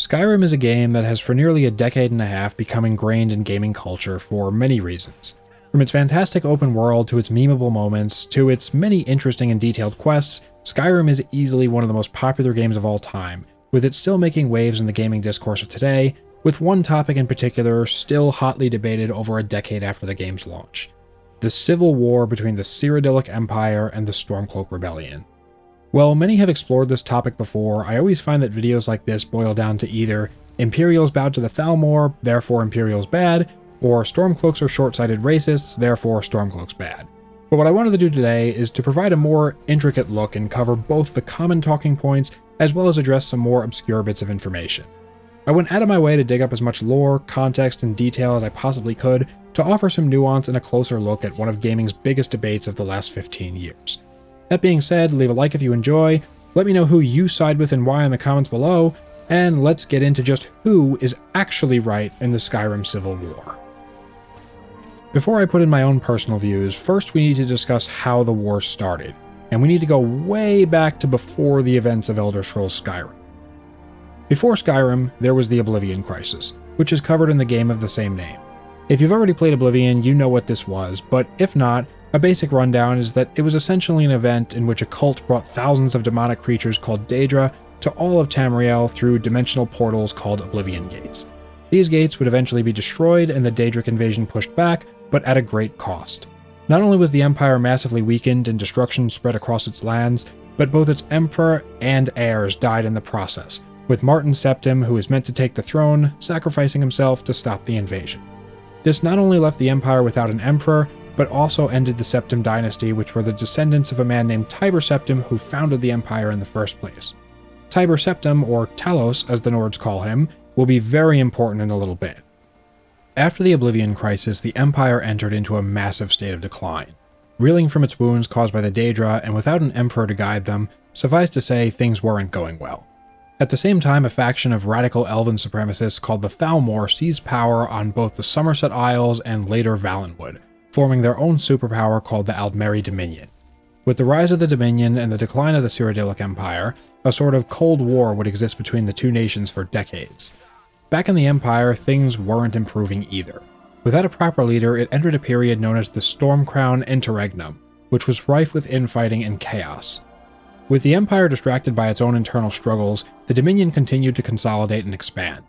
Skyrim is a game that has for nearly a decade and a half become ingrained in gaming culture for many reasons. From its fantastic open world to its memeable moments to its many interesting and detailed quests, Skyrim is easily one of the most popular games of all time, with it still making waves in the gaming discourse of today, with one topic in particular still hotly debated over a decade after the game's launch: the civil war between the Cyrodiilic Empire and the Stormcloak Rebellion. While many have explored this topic before, I always find that videos like this boil down to either Imperials bowed to the Thalmor, therefore Imperials bad, or Stormcloaks are short-sighted racists, therefore Stormcloaks bad. But what I wanted to do today is to provide a more intricate look and cover both the common talking points as well as address some more obscure bits of information. I went out of my way to dig up as much lore, context, and detail as I possibly could to offer some nuance and a closer look at one of gaming's biggest debates of the last 15 years. That being said, leave a like if you enjoy, let me know who you side with and why in the comments below, and let's get into just who is actually right in the Skyrim Civil War. Before I put in my own personal views, first we need to discuss how the war started, and we need to go way back to before the events of Elder Scrolls Skyrim. Before Skyrim, there was the Oblivion Crisis, which is covered in the game of the same name. If you've already played Oblivion, you know what this was, but if not, a basic rundown is that it was essentially an event in which a cult brought thousands of demonic creatures called Daedra to all of Tamriel through dimensional portals called Oblivion Gates. These gates would eventually be destroyed and the Daedric invasion pushed back, but at a great cost. Not only was the Empire massively weakened and destruction spread across its lands, but both its Emperor and heirs died in the process, with Martin Septim, who was meant to take the throne, sacrificing himself to stop the invasion. This not only left the Empire without an Emperor, but also ended the Septim dynasty, which were the descendants of a man named Tiber Septim who founded the Empire in the first place. Tiber Septim, or Talos as the Nords call him, will be very important in a little bit. After the Oblivion Crisis, the Empire entered into a massive state of decline. Reeling from its wounds caused by the Daedra and without an emperor to guide them, suffice to say things weren't going well. At the same time, a faction of radical elven supremacists called the Thalmor seized power on both the Somerset Isles and later Valenwood, forming their own superpower called the Aldmeri Dominion. With the rise of the Dominion and the decline of the Cyrodiilic Empire, a sort of Cold War would exist between the two nations for decades. Back in the Empire, things weren't improving either. Without a proper leader, it entered a period known as the Stormcrown Interregnum, which was rife with infighting and chaos. With the Empire distracted by its own internal struggles, the Dominion continued to consolidate and expand.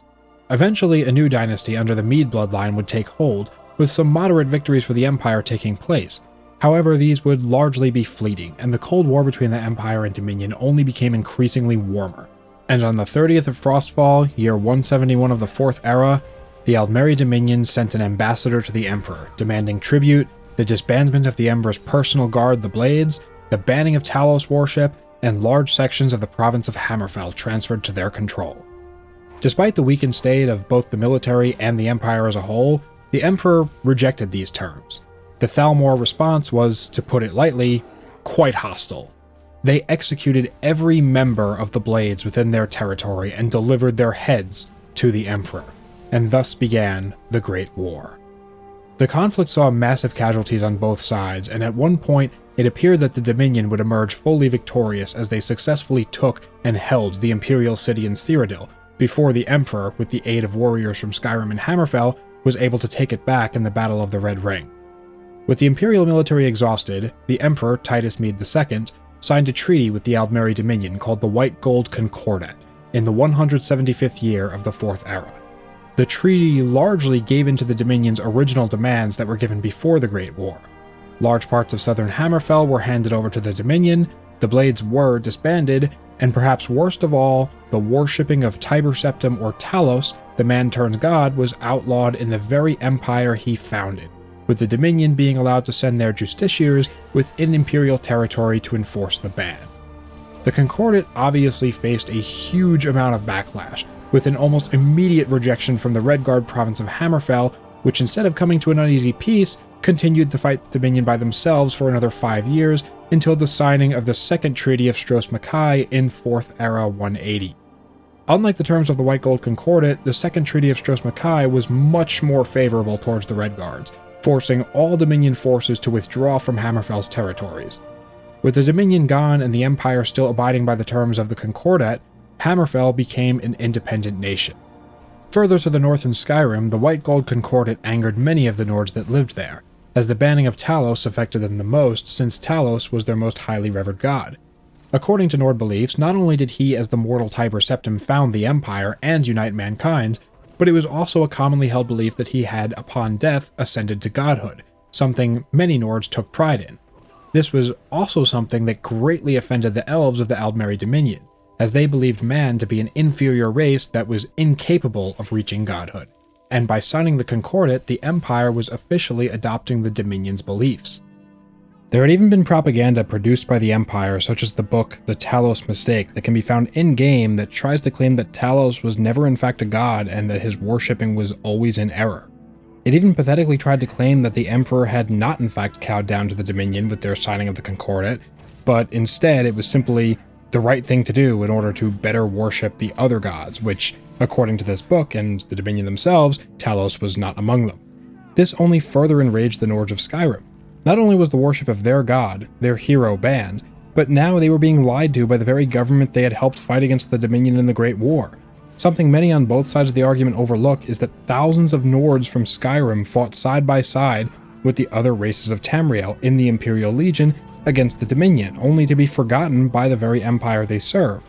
Eventually, a new dynasty under the Mede bloodline would take hold, with some moderate victories for the Empire taking place. However, these would largely be fleeting, and the Cold War between the Empire and Dominion only became increasingly warmer. And on the 30th of Frostfall, year 171 of the Fourth Era, the Aldmeri Dominion sent an ambassador to the Emperor, demanding tribute, the disbandment of the Emperor's personal guard, the Blades, the banning of Talos worship, and large sections of the province of Hammerfell transferred to their control. Despite the weakened state of both the military and the Empire as a whole, the Emperor rejected these terms. The Thalmor response was, to put it lightly, quite hostile. They executed every member of the Blades within their territory and delivered their heads to the Emperor, and thus began the Great War. The conflict saw massive casualties on both sides, and at one point it appeared that the Dominion would emerge fully victorious as they successfully took and held the Imperial city in Cyrodiil, before the Emperor, with the aid of warriors from Skyrim and Hammerfell, was able to take it back in the Battle of the Red Ring. With the Imperial military exhausted, the Emperor, Titus Mede II, signed a treaty with the Aldmeri Dominion called the White Gold Concordat in the 175th year of the Fourth Era. The treaty largely gave in to the Dominion's original demands that were given before the Great War. Large parts of southern Hammerfell were handed over to the Dominion, the Blades were disbanded, and perhaps worst of all, the worshipping of Tiber Septim or Talos, the man-turned-god, was outlawed in the very empire he founded, with the Dominion being allowed to send their justiciars within Imperial territory to enforce the ban. The Concordat obviously faced a huge amount of backlash, with an almost immediate rejection from the Redguard province of Hammerfell, which instead of coming to an uneasy peace, continued to fight the Dominion by themselves for another 5 years, until the signing of the Second Treaty of Stros M'Kai in 4th Era 180. Unlike the terms of the White Gold Concordat, the Second Treaty of Stros M'Kai was much more favorable towards the Redguards, forcing all Dominion forces to withdraw from Hammerfell's territories. With the Dominion gone and the Empire still abiding by the terms of the Concordat, Hammerfell became an independent nation. Further to the north in Skyrim, the White Gold Concordat angered many of the Nords that lived there, as the banning of Talos affected them the most, since Talos was their most highly revered god. According to Nord beliefs, not only did he as the mortal Tiber Septim found the Empire and unite mankind, but it was also a commonly held belief that he had, upon death, ascended to godhood, something many Nords took pride in. This was also something that greatly offended the elves of the Aldmeri Dominion, as they believed man to be an inferior race that was incapable of reaching godhood, and by signing the Concordat, the Empire was officially adopting the Dominion's beliefs. There had even been propaganda produced by the Empire, such as the book The Talos Mistake, that can be found in-game that tries to claim that Talos was never in fact a god and that his worshipping was always in error. It even pathetically tried to claim that the Emperor had not in fact cowed down to the Dominion with their signing of the Concordat, but instead it was simply the right thing to do in order to better worship the other gods, which, according to this book and the Dominion themselves, Talos was not among them. This only further enraged the Nords of Skyrim. Not only was the worship of their god, their hero, banned, but now they were being lied to by the very government they had helped fight against the Dominion in the Great War. Something many on both sides of the argument overlook is that thousands of Nords from Skyrim fought side by side with the other races of Tamriel in the Imperial Legion against the Dominion, only to be forgotten by the very empire they serve.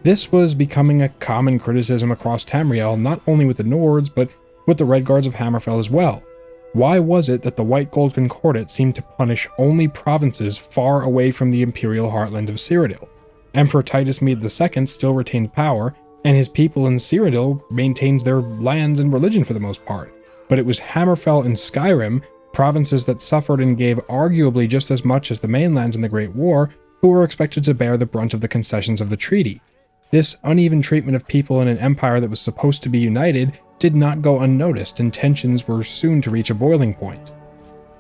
This was becoming a common criticism across Tamriel, not only with the Nords, but with the Red Guards of Hammerfell as well. Why was it that the White Gold Concordat seemed to punish only provinces far away from the Imperial heartland of Cyrodiil? Emperor Titus Mede II still retained power, and his people in Cyrodiil maintained their lands and religion for the most part, but it was Hammerfell and Skyrim, provinces that suffered and gave arguably just as much as the mainland in the Great War, who were expected to bear the brunt of the concessions of the treaty. This uneven treatment of people in an empire that was supposed to be united did not go unnoticed, and tensions were soon to reach a boiling point.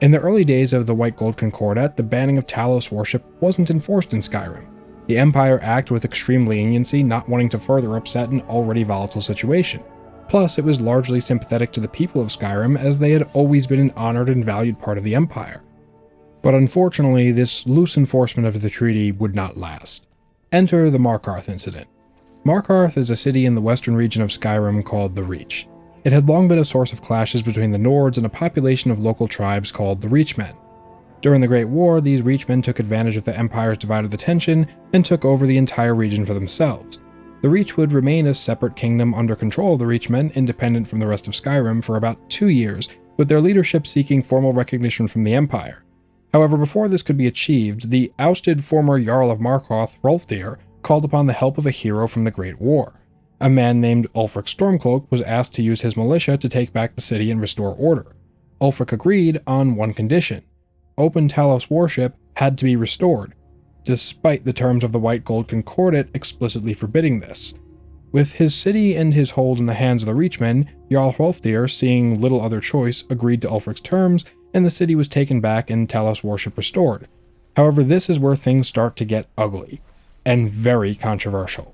In the early days of the White Gold Concordat, the banning of Talos worship wasn't enforced in Skyrim. The Empire acted with extreme leniency, not wanting to further upset an already volatile situation. Plus, it was largely sympathetic to the people of Skyrim, as they had always been an honored and valued part of the Empire. But unfortunately, this loose enforcement of the treaty would not last. Enter the Markarth incident. Markarth is a city in the western region of Skyrim called the Reach. It had long been a source of clashes between the Nords and a population of local tribes called the Reachmen. During the Great War, these Reachmen took advantage of the Empire's divided attention and took over the entire region for themselves. The Reach would remain a separate kingdom under control of the Reachmen, independent from the rest of Skyrim, for about 2 years, with their leadership seeking formal recognition from the Empire. However, before this could be achieved, the ousted former Jarl of Markarth, Hrolfdir, called upon the help of a hero from the Great War. A man named Ulfric Stormcloak was asked to use his militia to take back the city and restore order. Ulfric agreed on one condition: open Talos worship had to be restored, despite the terms of the White Gold Concordat explicitly forbidding this. With his city and his hold in the hands of the Reachmen, Jarl Hrolfdir, seeing little other choice, agreed to Ulfric's terms, and the city was taken back and Talos worship restored. However, this is where things start to get ugly, and very controversial.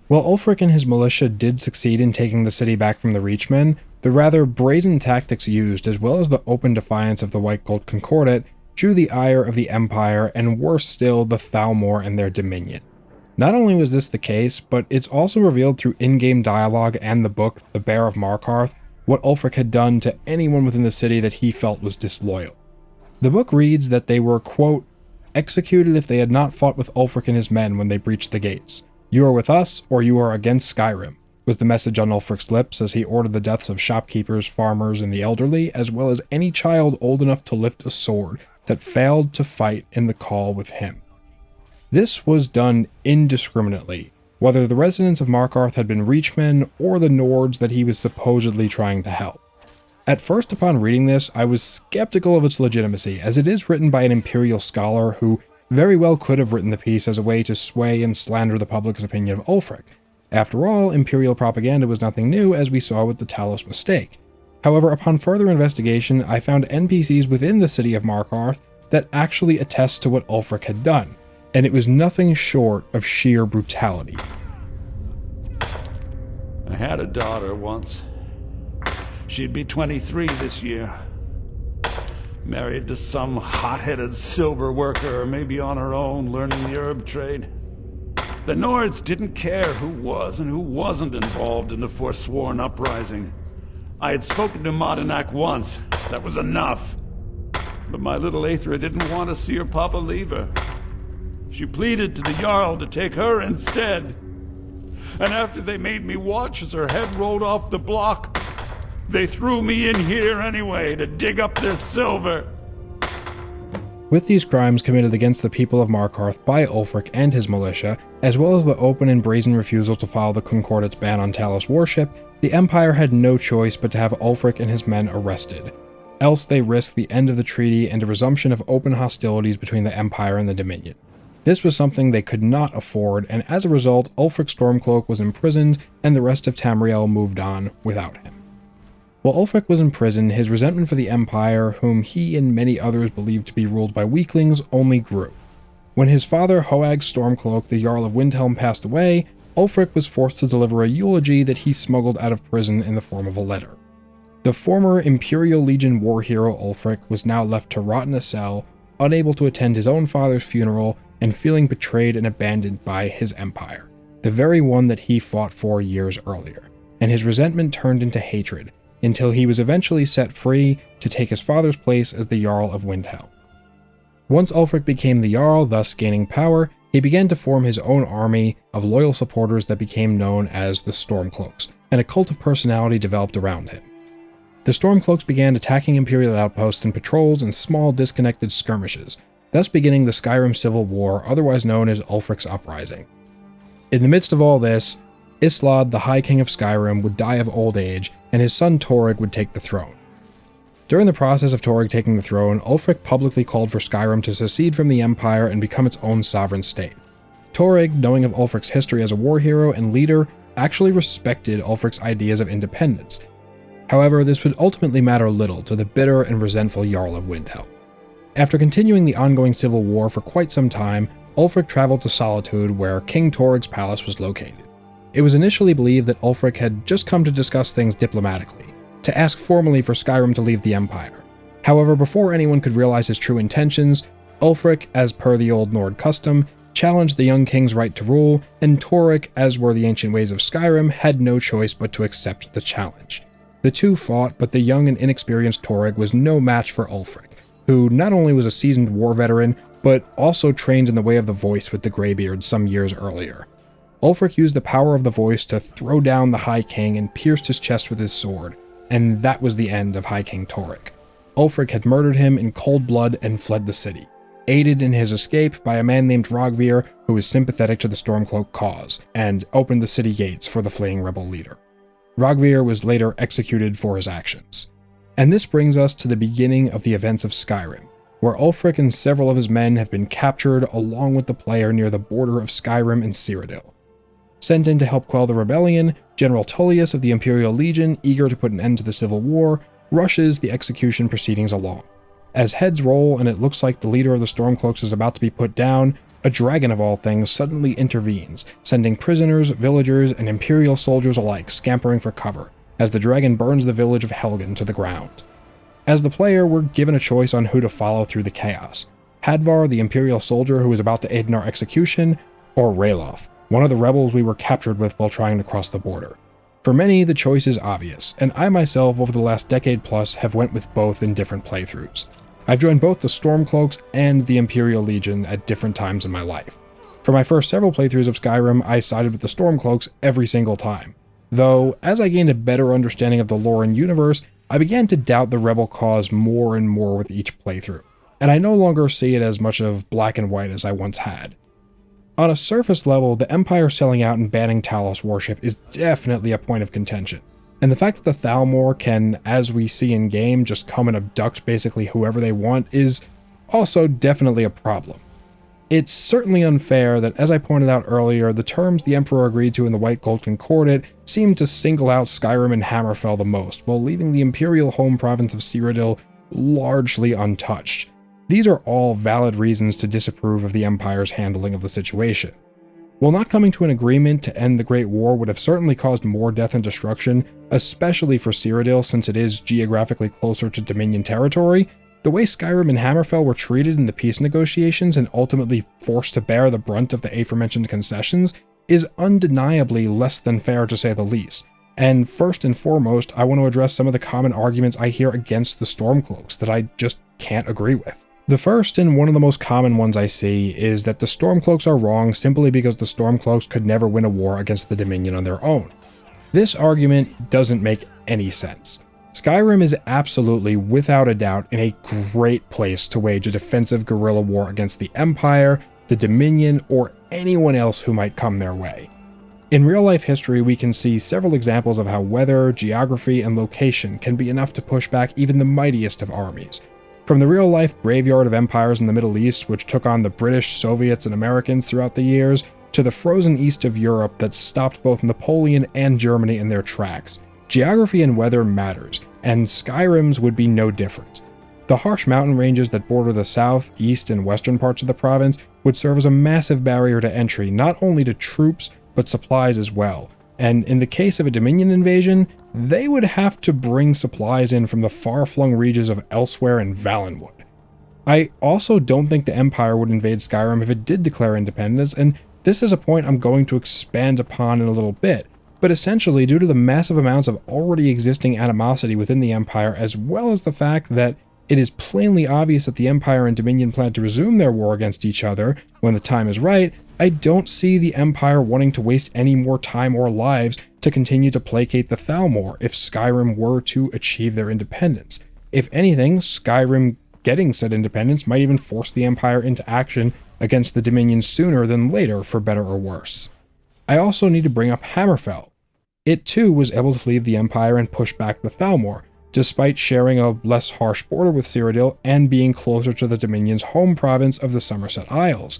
While Ulfric and his militia did succeed in taking the city back from the Reachmen, the rather brazen tactics used, as well as the open defiance of the White Gold Concordat, drew the ire of the Empire, and worse still, the Thalmor and their dominion. Not only was this the case, but it's also revealed through in-game dialogue and the book The Bear of Markarth what Ulfric had done to anyone within the city that he felt was disloyal. The book reads that they were, quote, executed if they had not fought with Ulfric and his men when they breached the gates. You are with us, or you are against Skyrim, was the message on Ulfric's lips as he ordered the deaths of shopkeepers, farmers, and the elderly, as well as any child old enough to lift a sword that failed to fight in the call with him. This was done indiscriminately, whether the residents of Markarth had been Reachmen or the Nords that he was supposedly trying to help. At first, upon reading this, I was skeptical of its legitimacy, as it is written by an Imperial scholar who very well could have written the piece as a way to sway and slander the public's opinion of Ulfric. After all, Imperial propaganda was nothing new, as we saw with the Talos Mistake. However, upon further investigation, I found NPCs within the city of Markarth that actually attest to what Ulfric had done, and it was nothing short of sheer brutality. I had a daughter once. She'd be 23 this year. Married to some hot-headed silver worker, or maybe on her own, learning the herb trade. The Nords didn't care who was and who wasn't involved in the Forsworn uprising. I had spoken to Modenak once. That was enough. But my little Aethra didn't want to see her papa leave her. She pleaded to the Jarl to take her instead. And after they made me watch as her head rolled off the block, they threw me in here anyway to dig up their silver. With these crimes committed against the people of Markarth by Ulfric and his militia, as well as the open and brazen refusal to follow the Concordate's ban on Talos worship, the Empire had no choice but to have Ulfric and his men arrested. Else they risked the end of the treaty and a resumption of open hostilities between the Empire and the Dominion. This was something they could not afford, and as a result, Ulfric Stormcloak was imprisoned and the rest of Tamriel moved on without him. While Ulfric was in prison, his resentment for the Empire, whom he and many others believed to be ruled by weaklings, only grew. When his father Hoag Stormcloak, the Jarl of Windhelm, passed away, Ulfric was forced to deliver a eulogy that he smuggled out of prison in the form of a letter. The former Imperial Legion war hero Ulfric was now left to rot in a cell, unable to attend his own father's funeral, and feeling betrayed and abandoned by his empire, the very one that he fought for years earlier, and his resentment turned into hatred, until he was eventually set free to take his father's place as the Jarl of Windhelm. Once Ulfric became the Jarl, thus gaining power, he began to form his own army of loyal supporters that became known as the Stormcloaks, and a cult of personality developed around him. The Stormcloaks began attacking Imperial outposts and patrols in small disconnected skirmishes, thus beginning the Skyrim Civil War, otherwise known as Ulfric's Uprising. In the midst of all this, Islad, the High King of Skyrim, would die of old age, and his son Torrig would take the throne. During the process of Torrig taking the throne, Ulfric publicly called for Skyrim to secede from the Empire and become its own sovereign state. Torrig, knowing of Ulfric's history as a war hero and leader, actually respected Ulfric's ideas of independence. However, this would ultimately matter little to the bitter and resentful Jarl of Windhelm. After continuing the ongoing civil war for quite some time, Ulfric traveled to Solitude, where King Torrig's palace was located. It was initially believed that Ulfric had just come to discuss things diplomatically, to ask formally for Skyrim to leave the Empire. However, before anyone could realize his true intentions, Ulfric, as per the old Nord custom, challenged the young king's right to rule, and Torrig, as were the ancient ways of Skyrim, had no choice but to accept the challenge. The two fought, but the young and inexperienced Torrig was no match for Ulfric, who not only was a seasoned war veteran, but also trained in the way of the voice with the Greybeard some years earlier. Ulfric used the power of the voice to throw down the High King and pierced his chest with his sword, and that was the end of High King Torrig. Ulfric had murdered him in cold blood and fled the city, aided in his escape by a man named Rogvir, who was sympathetic to the Stormcloak cause, and opened the city gates for the fleeing rebel leader. Rogvir was later executed for his actions. And this brings us to the beginning of the events of Skyrim, where Ulfric and several of his men have been captured along with the player near the border of Skyrim and Cyrodiil. Sent in to help quell the rebellion, General Tullius of the Imperial Legion, eager to put an end to the civil war, rushes the execution proceedings along. As heads roll and it looks like the leader of the Stormcloaks is about to be put down, a dragon of all things suddenly intervenes, sending prisoners, villagers, and Imperial soldiers alike scampering for cover, as the dragon burns the village of Helgen to the ground. As the player, we're given a choice on who to follow through the chaos: Hadvar, the Imperial soldier who was about to aid in our execution, or Ralof, one of the rebels we were captured with while trying to cross the border. For many, the choice is obvious, and I myself over the last decade plus have went with both in different playthroughs. I've joined both the Stormcloaks and the Imperial Legion at different times in my life. For my first several playthroughs of Skyrim, I sided with the Stormcloaks every single time. Though, as I gained a better understanding of the lore and universe, I began to doubt the rebel cause more and more with each playthrough, and I no longer see it as much of black and white as I once had. On a surface level, the Empire selling out and banning Talos worship is definitely a point of contention. And the fact that the Thalmor can, as we see in game, just come and abduct basically whoever they want is also definitely a problem. It's certainly unfair that, as I pointed out earlier, the terms the Emperor agreed to in the White Gold Concordate seem to single out Skyrim and Hammerfell the most, while leaving the Imperial home province of Cyrodiil largely untouched. These are all valid reasons to disapprove of the Empire's handling of the situation. While not coming to an agreement to end the Great War would have certainly caused more death and destruction, especially for Cyrodiil since it is geographically closer to Dominion territory, The way Skyrim and Hammerfell were treated in the peace negotiations and ultimately forced to bear the brunt of the aforementioned concessions is undeniably less than fair, to say the least. And first and foremost, I want to address some of the common arguments I hear against the Stormcloaks that I just can't agree with. The first, and one of the most common ones I see, is that the Stormcloaks are wrong simply because the Stormcloaks could never win a war against the Dominion on their own. This argument doesn't make any sense. Skyrim is absolutely, without a doubt, in a great place to wage a defensive guerrilla war against the Empire, the Dominion, or anyone else who might come their way. In real-life history, we can see several examples of how weather, geography, and location can be enough to push back even the mightiest of armies. From the real-life graveyard of empires in the Middle East, which took on the British, Soviets, and Americans throughout the years, to the frozen east of Europe that stopped both Napoleon and Germany in their tracks. Geography and weather matters, and Skyrim's would be no different. The harsh mountain ranges that border the south, east, and western parts of the province would serve as a massive barrier to entry not only to troops, but supplies as well. And in the case of a Dominion invasion, they would have to bring supplies in from the far-flung regions of Elsewhere and Valenwood. I also don't think the Empire would invade Skyrim if it did declare independence, and this is a point I'm going to expand upon in a little bit. But essentially, due to the massive amounts of already existing animosity within the Empire, as well as the fact that it is plainly obvious that the Empire and Dominion plan to resume their war against each other when the time is right, I don't see the Empire wanting to waste any more time or lives to continue to placate the Thalmor if Skyrim were to achieve their independence. If anything, Skyrim getting said independence might even force the Empire into action against the Dominion sooner than later, for better or worse. I also need to bring up Hammerfell. It too was able to leave the Empire and push back the Thalmor, despite sharing a less harsh border with Cyrodiil and being closer to the Dominion's home province of the Somerset Isles.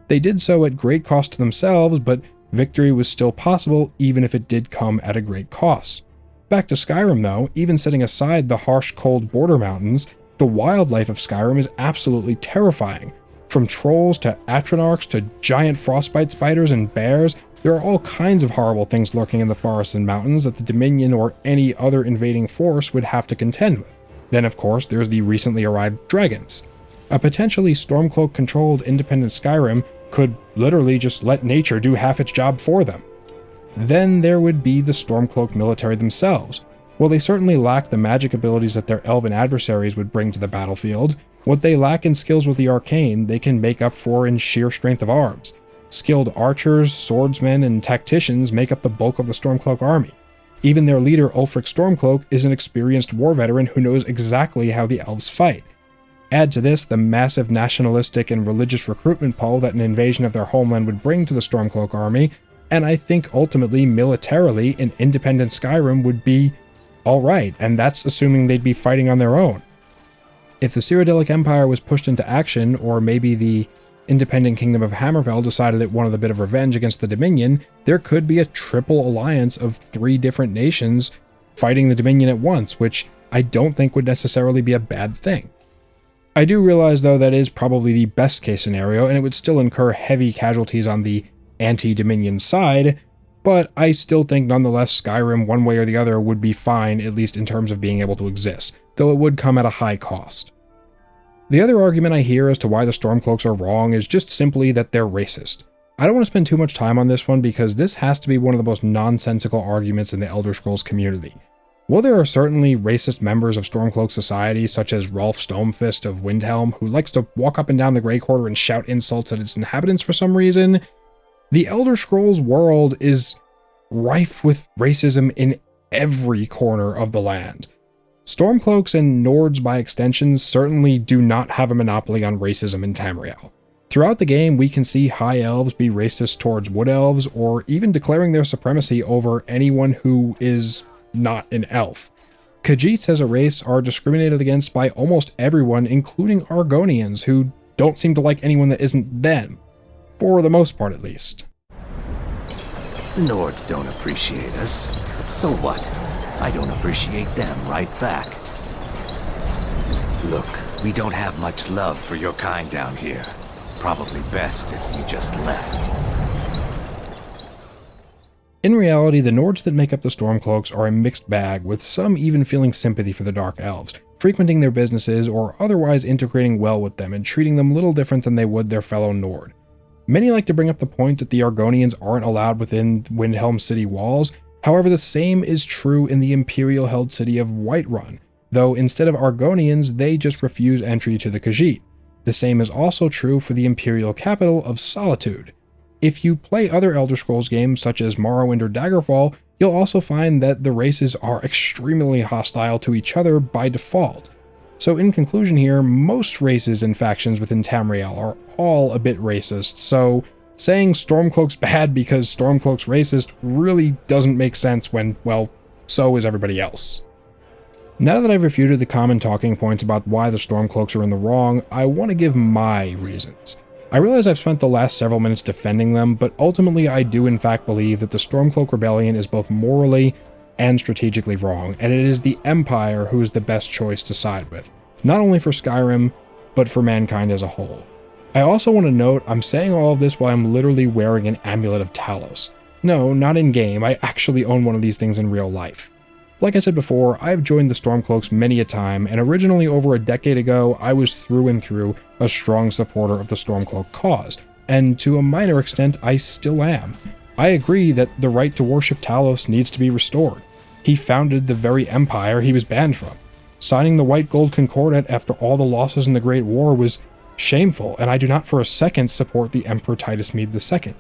They did so at great cost to themselves, but victory was still possible even if it did come at a great cost. Back to Skyrim though, even setting aside the harsh cold border mountains, the wildlife of Skyrim is absolutely terrifying. From trolls to atronarchs to giant frostbite spiders and bears, there are all kinds of horrible things lurking in the forests and mountains that the Dominion or any other invading force would have to contend with. Then of course there's the recently arrived dragons. A potentially Stormcloak-controlled independent Skyrim could literally just let nature do half its job for them. Then there would be the Stormcloak military themselves. While they certainly lack the magic abilities that their elven adversaries would bring to the battlefield, what they lack in skills with the arcane, they can make up for in sheer strength of arms. Skilled archers, swordsmen, and tacticians make up the bulk of the Stormcloak army. Even their leader, Ulfric Stormcloak, is an experienced war veteran who knows exactly how the elves fight. Add to this the massive nationalistic and religious recruitment pull that an invasion of their homeland would bring to the Stormcloak army, and I think ultimately, militarily, an independent Skyrim would be alright, and that's assuming they'd be fighting on their own. If the Cyrodiilic Empire was pushed into action, or maybe the independent kingdom of Hammerfell decided it wanted a bit of revenge against the Dominion, there could be a triple alliance of 3 different nations fighting the Dominion at once, which I don't think would necessarily be a bad thing. I do realize though that is probably the best case scenario, and it would still incur heavy casualties on the anti-Dominion side, but I still think nonetheless Skyrim one way or the other would be fine, at least in terms of being able to exist, though it would come at a high cost. The other argument I hear as to why the Stormcloaks are wrong is just simply that they're racist. I don't want to spend too much time on this one because this has to be one of the most nonsensical arguments in the Elder Scrolls community. While there are certainly racist members of Stormcloak society, such as Rolf Stonefist of Windhelm, who likes to walk up and down the Grey Quarter and shout insults at its inhabitants for some reason, the Elder Scrolls world is rife with racism in every corner of the land. Stormcloaks and Nords by extension certainly do not have a monopoly on racism in Tamriel. Throughout the game, we can see High Elves be racist towards Wood Elves, or even declaring their supremacy over anyone who is not an elf. Khajiits as a race are discriminated against by almost everyone, including Argonians, who don't seem to like anyone that isn't them. For the most part, at least. The Nords don't appreciate us, but so what? I don't appreciate them right back. Look, we don't have much love for your kind down here. Probably best if you just left. In reality, the Nords that make up the Stormcloaks are a mixed bag, with some even feeling sympathy for the Dark Elves, frequenting their businesses or otherwise integrating well with them and treating them little different than they would their fellow Nord. Many like to bring up the point that the Argonians aren't allowed within Windhelm city walls. However, the same is true in the Imperial-held city of Whiterun, though instead of Argonians, they just refuse entry to the Khajiit. The same is also true for the Imperial capital of Solitude. If you play other Elder Scrolls games such as Morrowind or Daggerfall, you'll also find that the races are extremely hostile to each other by default. So in conclusion here, most races and factions within Tamriel are all a bit racist, so saying Stormcloak's bad because Stormcloak's racist really doesn't make sense when, well, so is everybody else. Now that I've refuted the common talking points about why the Stormcloaks are in the wrong, I want to give my reasons. I realize I've spent the last several minutes defending them, but ultimately I do in fact believe that the Stormcloak Rebellion is both morally and strategically wrong, and it is the Empire who is the best choice to side with, not only for Skyrim, but for mankind as a whole. I also want to note I'm saying all of this while I'm literally wearing an Amulet of Talos. No, not in-game, I actually own one of these things in real life. Like I said before, I've joined the Stormcloaks many a time, and originally over a decade ago, I was through and through a strong supporter of the Stormcloak cause, and to a minor extent, I still am. I agree that the right to worship Talos needs to be restored. He founded the very empire he was banned from. Signing the White Gold Concordat after all the losses in the Great War was shameful, and I do not for a second support the Emperor Titus Mede II.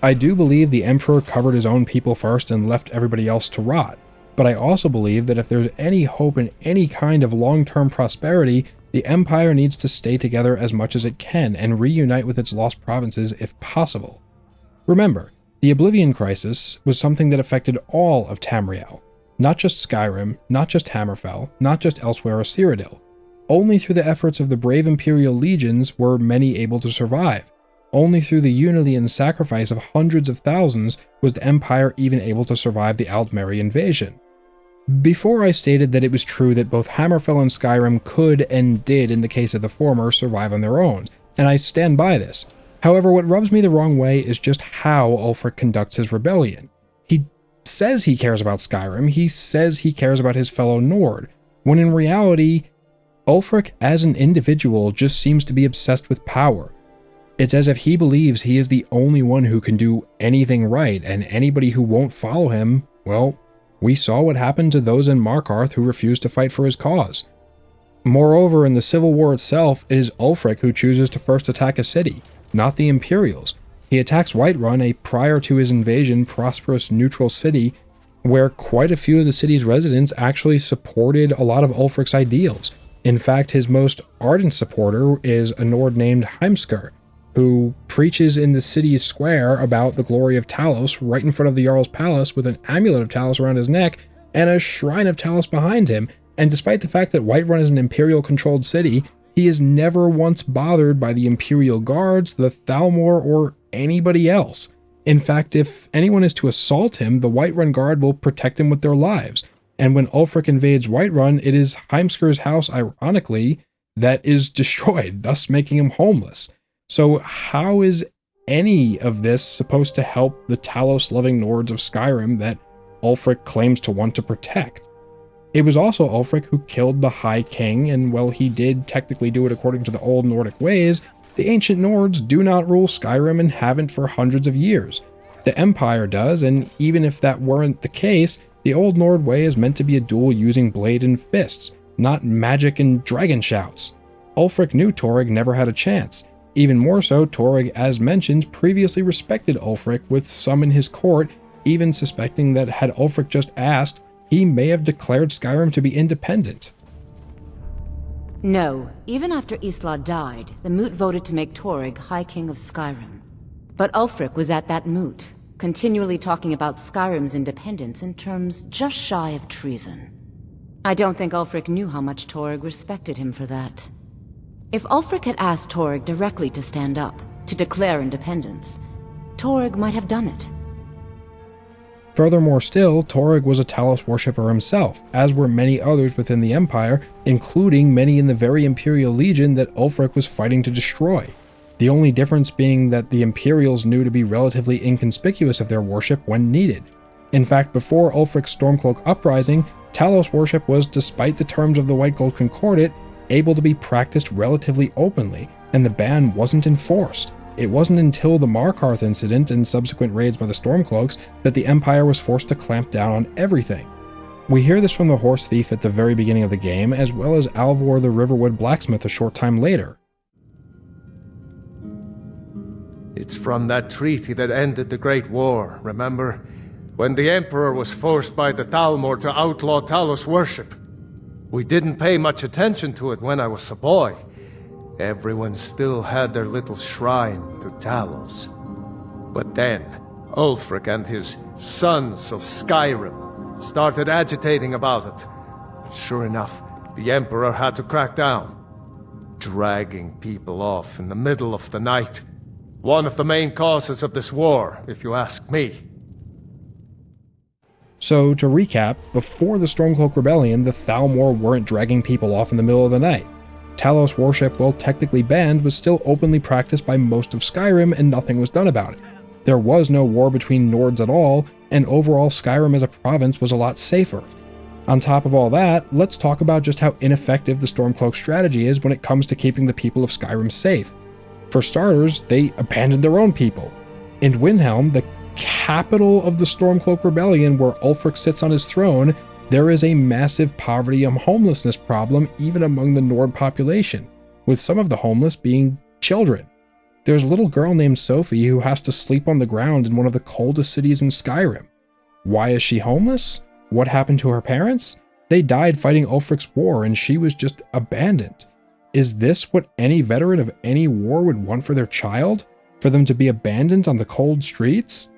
I do believe the Emperor covered his own people first and left everybody else to rot. But I also believe that if there's any hope in any kind of long-term prosperity, the Empire needs to stay together as much as it can and reunite with its lost provinces if possible. Remember, the Oblivion crisis was something that affected all of Tamriel, not just Skyrim, not just Hammerfell, not just Elsewhere or Cyrodiil. Only through the efforts of the brave Imperial legions were many able to survive. Only through the unity and sacrifice of hundreds of thousands was the Empire even able to survive the Aldmeri invasion. Before I stated that it was true that both Hammerfell and Skyrim could and did, in the case of the former, survive on their own, and I stand by this. However, what rubs me the wrong way is just how Ulfric conducts his rebellion. He says he cares about Skyrim, he says he cares about his fellow Nord, when in reality, Ulfric as an individual just seems to be obsessed with power. It's as if he believes he is the only one who can do anything right, and anybody who won't follow him, well, we saw what happened to those in Markarth who refused to fight for his cause. Moreover, in the Civil War itself, it is Ulfric who chooses to first attack a city, not the Imperials. He attacks Whiterun, a prior to his invasion prosperous neutral city, where quite a few of the city's residents actually supported a lot of Ulfric's ideals. In fact, his most ardent supporter is a Nord named Heimskr, who preaches in the city's square about the glory of Talos right in front of the Jarl's palace with an amulet of Talos around his neck and a shrine of Talos behind him, and despite the fact that Whiterun is an Imperial-controlled city, he is never once bothered by the Imperial guards, the Thalmor, or anybody else. In fact, if anyone is to assault him, the Whiterun guard will protect him with their lives, and when Ulfric invades Whiterun, it is Heimskir's house, ironically, that is destroyed, thus making him homeless. So how is any of this supposed to help the Talos-loving Nords of Skyrim that Ulfric claims to want to protect? It was also Ulfric who killed the High King, and while he did technically do it according to the old Nordic ways, the ancient Nords do not rule Skyrim and haven't for hundreds of years. The Empire does, and even if that weren't the case, the old Nord way is meant to be a duel using blade and fists, not magic and dragon shouts. Ulfric knew Torygg never had a chance. Even more so, Torygg, as mentioned, previously respected Ulfric, with some in his court even suspecting that had Ulfric just asked, he may have declared Skyrim to be independent. No, even after Isla died, the Moot voted to make Torygg High King of Skyrim. But Ulfric was at that Moot, continually talking about Skyrim's independence in terms just shy of treason. I don't think Ulfric knew how much Torygg respected him for that. If Ulfric had asked Torygg directly to stand up, to declare independence, Torygg might have done it. Furthermore still, Torygg was a Talos worshipper himself, as were many others within the Empire, including many in the very Imperial Legion that Ulfric was fighting to destroy. The only difference being that the Imperials knew to be relatively inconspicuous of their worship when needed. In fact, before Ulfric's Stormcloak uprising, Talos worship was, despite the terms of the White Gold Concordat, able to be practiced relatively openly, and the ban wasn't enforced. It wasn't until the Markarth incident and subsequent raids by the Stormcloaks that the Empire was forced to clamp down on everything. We hear this from the Horse Thief at the very beginning of the game, as well as Alvor the Riverwood Blacksmith a short time later. It's from that treaty that ended the Great War, remember? When the Emperor was forced by the Thalmor to outlaw Talos worship. We didn't pay much attention to it when I was a boy. Everyone still had their little shrine to Talos. But then, Ulfric and his sons of Skyrim started agitating about it. But sure enough, the Emperor had to crack down. Dragging people off in the middle of the night. One of the main causes of this war, if you ask me. So, to recap, before the Stormcloak Rebellion, the Thalmor weren't dragging people off in the middle of the night. Talos worship, while technically banned, was still openly practiced by most of Skyrim, and nothing was done about it. There was no war between Nords at all, and overall Skyrim as a province was a lot safer. On top of all that, let's talk about just how ineffective the Stormcloak strategy is when it comes to keeping the people of Skyrim safe. For starters, they abandoned their own people. In Windhelm, the capital of the Stormcloak Rebellion, where Ulfric sits on his throne, there is a massive poverty and homelessness problem even among the Nord population, with some of the homeless being children. There's a little girl named Sophie who has to sleep on the ground in one of the coldest cities in Skyrim. Why is she homeless? What happened to her parents? They died fighting Ulfric's war and she was just abandoned. Is this what any veteran of any war would want for their child? For them to be abandoned on the cold streets?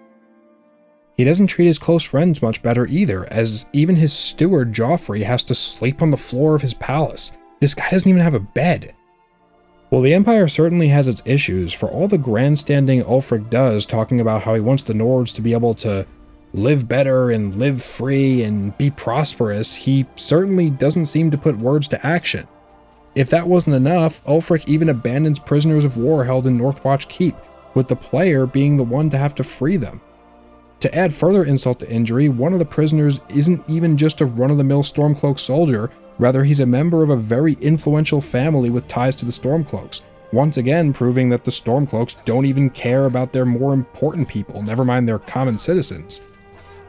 He doesn't treat his close friends much better either, as even his steward Joffrey has to sleep on the floor of his palace. This guy doesn't even have a bed. Well, the Empire certainly has its issues. For all the grandstanding Ulfric does, talking about how he wants the Nords to be able to live better and live free and be prosperous, he certainly doesn't seem to put words to action. If that wasn't enough, Ulfric even abandons prisoners of war held in Northwatch Keep, with the player being the one to have to free them. To add further insult to injury, one of the prisoners isn't even just a run-of-the-mill Stormcloak soldier, rather he's a member of a very influential family with ties to the Stormcloaks, once again proving that the Stormcloaks don't even care about their more important people, never mind their common citizens.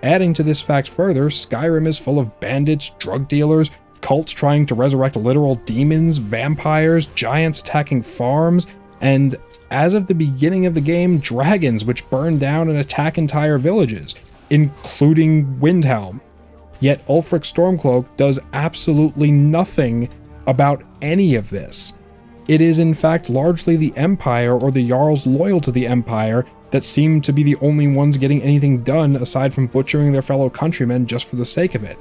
Adding to this fact further, Skyrim is full of bandits, drug dealers, cults trying to resurrect literal demons, vampires, giants attacking farms, and as of the beginning of the game, dragons which burn down and attack entire villages, including Windhelm. Yet Ulfric Stormcloak does absolutely nothing about any of this. It is in fact largely the Empire or the Jarls loyal to the Empire that seem to be the only ones getting anything done aside from butchering their fellow countrymen just for the sake of it.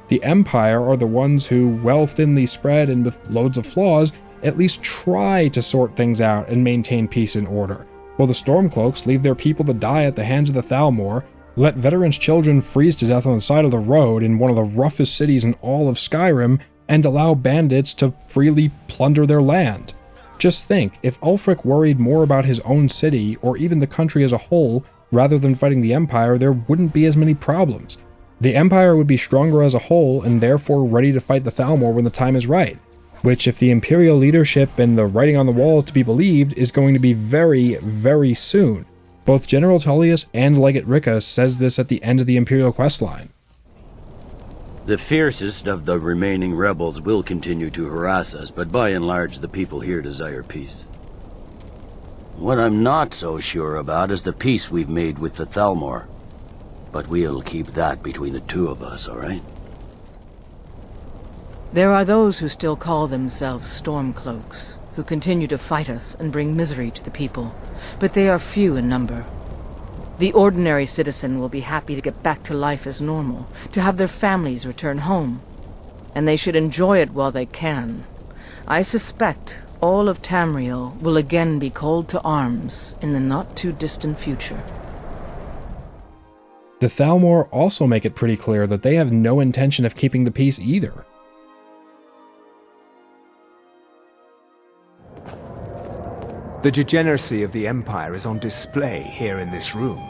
The Empire are the ones who, well thinly spread and with loads of flaws, at least try to sort things out and maintain peace and order, while the Stormcloaks leave their people to die at the hands of the Thalmor, let veterans' children freeze to death on the side of the road in one of the roughest cities in all of Skyrim, and allow bandits to freely plunder their land. Just think, if Ulfric worried more about his own city, or even the country as a whole, rather than fighting the Empire, there wouldn't be as many problems. The Empire would be stronger as a whole, and therefore ready to fight the Thalmor when the time is right, which, if the Imperial leadership and the writing on the wall is to be believed, is going to be very, very soon. Both General Tullius and Legate Ricca says this at the end of the Imperial questline. The fiercest of the remaining rebels will continue to harass us, but by and large the people here desire peace. What I'm not so sure about is the peace we've made with the Thalmor. But we'll keep that between the two of us, all right? There are those who still call themselves Stormcloaks, who continue to fight us and bring misery to the people, but they are few in number. The ordinary citizen will be happy to get back to life as normal, to have their families return home. And they should enjoy it while they can. I suspect all of Tamriel will again be called to arms in the not-too-distant future. The Thalmor also make it pretty clear that they have no intention of keeping the peace either. The degeneracy of the Empire is on display here in this room.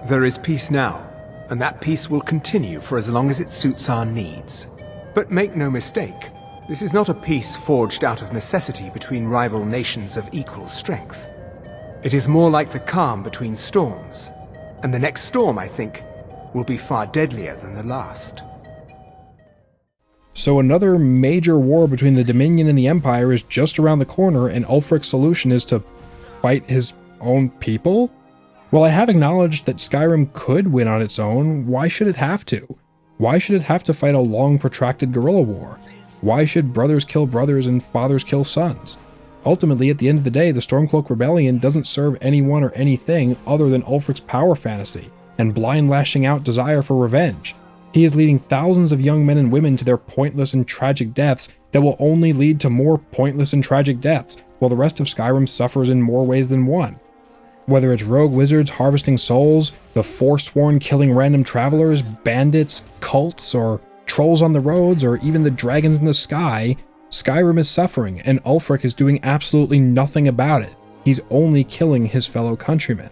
There is peace now, and that peace will continue for as long as it suits our needs. But make no mistake, this is not a peace forged out of necessity between rival nations of equal strength. It is more like the calm between storms, and the next storm, I think, will be far deadlier than the last. So another major war between the Dominion and the Empire is just around the corner, and Ulfric's solution is to fight his own people? While I have acknowledged that Skyrim could win on its own, why should it have to? Why should it have to fight a long, protracted guerrilla war? Why should brothers kill brothers and fathers kill sons? Ultimately, at the end of the day, the Stormcloak Rebellion doesn't serve anyone or anything other than Ulfric's power fantasy and blind lashing out desire for revenge. He is leading thousands of young men and women to their pointless and tragic deaths that will only lead to more pointless and tragic deaths, while the rest of Skyrim suffers in more ways than one. Whether it's rogue wizards harvesting souls, the Forsworn killing random travelers, bandits, cults, or trolls on the roads, or even the dragons in the sky, Skyrim is suffering, and Ulfric is doing absolutely nothing about it. He's only killing his fellow countrymen.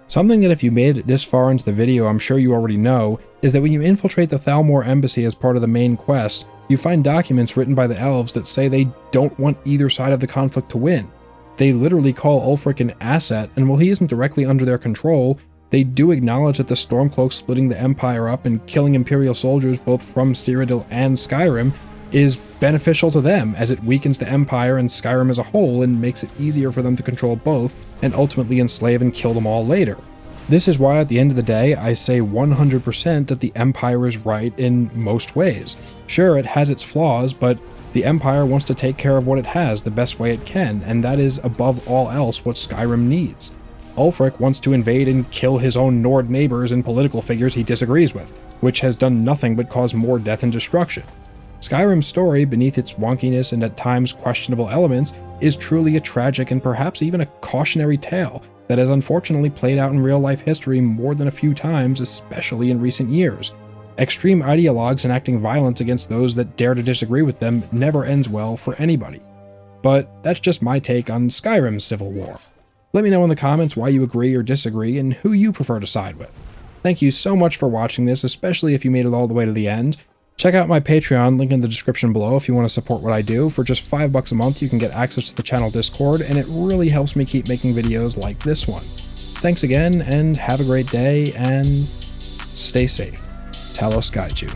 Something that if you made it this far into the video I'm sure you already know, is that when you infiltrate the Thalmor embassy as part of the main quest, you find documents written by the elves that say they don't want either side of the conflict to win. They literally call Ulfric an asset, and while he isn't directly under their control, they do acknowledge that the Stormcloak splitting the Empire up and killing Imperial soldiers both from Cyrodiil and Skyrim is beneficial to them, as it weakens the Empire and Skyrim as a whole and makes it easier for them to control both and ultimately enslave and kill them all later. This is why at the end of the day I say 100% that the Empire is right in most ways. Sure, it has its flaws, but the Empire wants to take care of what it has the best way it can, and that is above all else what Skyrim needs. Ulfric wants to invade and kill his own Nord neighbors and political figures he disagrees with, which has done nothing but cause more death and destruction. Skyrim's story, beneath its wonkiness and at times questionable elements, is truly a tragic and perhaps even a cautionary tale that has unfortunately played out in real-life history more than a few times, especially in recent years. Extreme ideologues enacting violence against those that dare to disagree with them never ends well for anybody. But that's just my take on Skyrim Civil War. Let me know in the comments why you agree or disagree and who you prefer to side with. Thank you so much for watching this, especially if you made it all the way to the end. Check out my Patreon, link in the description below if you want to support what I do. For just $5 a month, you can get access to the channel Discord, and it really helps me keep making videos like this one. Thanks again, and have a great day, and stay safe. Talos guide you.